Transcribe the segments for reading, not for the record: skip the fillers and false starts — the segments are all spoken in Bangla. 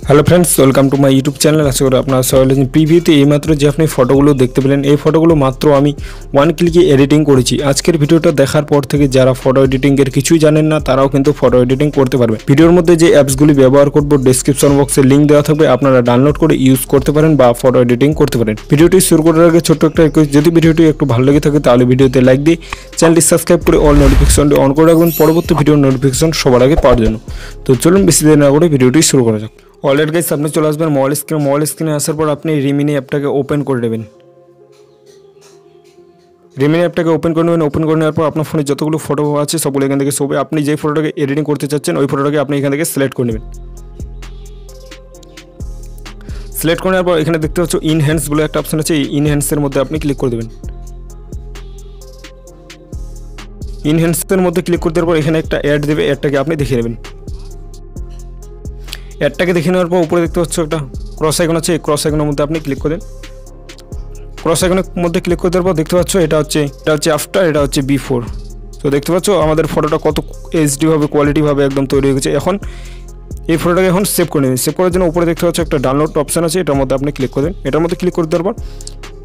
Hello friends, welcome to my YouTube channel. আশা করি আপনারা সবাই প্রিভিউতে এইমাত্র যে আপনি ফটোগুলো দেখতে পেলেন, এই ফটোগুলো মাত্র আমি ওয়ান ক্লিকে এডিটিং করেছি। আজকের ভিডিওটা দেখার পর থেকে যারা ফটো এডিটিংয়ের কিছুই জানেন না তারাও কিন্তু ফটো এডিটিং করতে পারবে। ভিডিওর মধ্যে যে অ্যাপসগুলি ব্যবহার করব ডেসক্রিপশন বক্সে লিঙ্ক দেওয়া থাকবে, আপনারা ডাউনলোড করে ইউজ করতে পারেন বা ফটো এডিটিং করতে পারেন। ভিডিওটি শুরু করার আগে ছোট্ট একটা রিকোয়েস্ট, যদি ভিডিওটি একটু ভালো লেগে থাকে তাহলে ভিডিওতে লাইক দিয়ে চ্যানেলটি সাবস্ক্রাইব করে অল নোটিফিকেশনটি অন করে রাখবেন পরবর্তী ভিডিওর নোটিফিকেশন সবার আগে পাওয়ার জন্য। তো চলুন বেশি দেরি না করে ভিডিওটি শুরু করা যাক। অলরেডি গাইস, আপনি চলে আসবেন মোবাইল স্ক্রিনে আসার পর আপনি রিমিনি অ্যাপটাকে ওপেন করে নেবেন। রিমিনি অ্যাপটাকে ওপেন করে নেবেন। ওপেন করে নেওয়ার পর আপনার ফোনে যতগুলো ফটো আছে সবগুলো এখান থেকে শোবে। আপনি যে ফটোটাকে এডিটিং করতে চাচ্ছেন ওই ফটোটাকে আপনি এখান থেকে সিলেক্ট করে নেবেন। সিলেক্ট করে নেওয়ার পর এখানে দেখতে পাচ্ছ ইনহ্যান্স বলে একটা অপশন আছে, এই ইনহ্যান্সের মধ্যে আপনি ক্লিক করে দেবেন। ইনহ্যান্সের মধ্যে ক্লিক করে দেওয়ার পর এখানে একটা অ্যাড দেবে, অ্যাডটাকে আপনি দেখে নেবেন। অ্যাডটাকে দেখে নেওয়ার পর উপরে দেখতে পাচ্ছ একটা ক্রস আইকন আছে, এই ক্রস আইকনের মধ্যে আপনি ক্লিক করেন। ক্রস আইকনের মধ্যে ক্লিক করে দেওয়ার পর দেখতে পাচ্ছ এটা হচ্ছে আফটার, এটা হচ্ছে বিফোর। তো দেখতে পাচ্ছ আমাদের ফটোটা কত এইচডিভাবে কোয়ালিটিভাবে একদম তৈরি হয়ে গেছে। এখন এই ফটোটাকে এখন সেভ করে নেবেন। সেভ করার জন্য উপরে দেখতে পাচ্ছ একটা ডাউনলোড অপশান আছে, এটার মধ্যে আপনি ক্লিক করেন। এটার মধ্যে ক্লিক করে দেওয়ার পর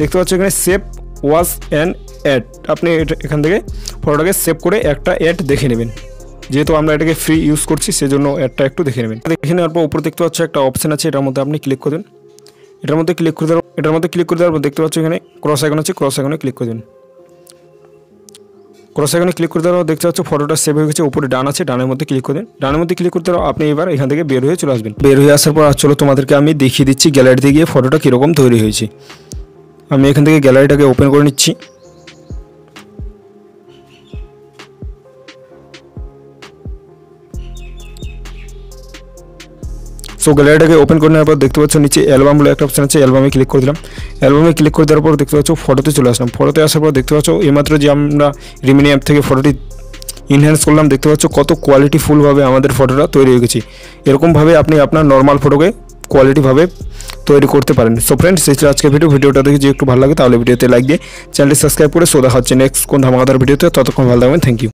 দেখতে পাচ্ছ এখানে সেভ ওয়াজ অ্যান অ্যাড। আপনি এখান থেকে ফটোটাকে সেভ করে একটা অ্যাড দেখে নেবেন। যেহেতু আমরা এটাকে ফ্রি ইউজ করছি সেজন্য অ্যাডটা একটু দেখে নেবেন। দেখে নেওয়ার পর উপরে দেখতে পাচ্ছ একটা অপশান আছে, এটার মধ্যে আপনি ক্লিক করেন। এটার মধ্যে ক্লিক করে দেওয়ার পর দেখতে পাচ্ছ এখানে ক্রস আইকন আছে, ক্রস আইকনে ক্লিক করে দেন। ক্রস আইকনে ক্লিক করে দেওয়ার পর দেখতে পাচ্ছ ফটোটা সেভ হয়ে গেছে। উপরে ডান আছে, ডানের মধ্যে ক্লিক করে দেন। ডানের মধ্যে ক্লিক করতে আপনি এবার এখান থেকে বের হয়ে চলে আসবেন। বের হয়ে আসার পর চলো তোমাদেরকে আমি দেখিয়ে দিচ্ছি গ্যালারিতে গিয়ে ফটোটা কীরকম তৈরি হয়েছে। আমি এখান থেকে গ্যালারিটাকে ওপেন করে নিচ্ছি। সো গ্যালারিটাকে ওপেন করে নেওয়ার পর দেখতে পাচ্ছ নিচে অ্যালবাম বলে একটা অপশন আছে, অ্যালবামে ক্লিক করে দিলাম। অ্যালবামে ক্লিক করে দেওয়ার পর দেখতে পাচ্ছ ফটোতে চলে আসলাম। ফটোতে আসার পর দেখতে পাচ্ছ এইমাত্র যে আমরা রিমিনি অ্যাপ থেকে ফটোটি ইনহ্যান্স করলাম, দেখতে পাচ্ছ কত কোয়ালিটিফুলভাবে আমাদের ফটোটা তৈরি হয়ে গেছে। এরকমভাবে আপনি আপনার নর্মাল ফটোকে কোয়ালিটিভাবে তৈরি করতে পারেন। সো ফ্রেন্ডস, এই ছিল আজকে ভিডিওটা দেখে যদি একটু ভালো লাগে তাহলে ভিডিওতে লাইক দিয়ে চ্যানেলটি সাবস্ক্রাইব করে দেখা হচ্ছে নেক্সট কোন ধামাকাদার ভিডিওতে। ততক্ষণ ভালো থাকবেন, থ্যাংক ইউ।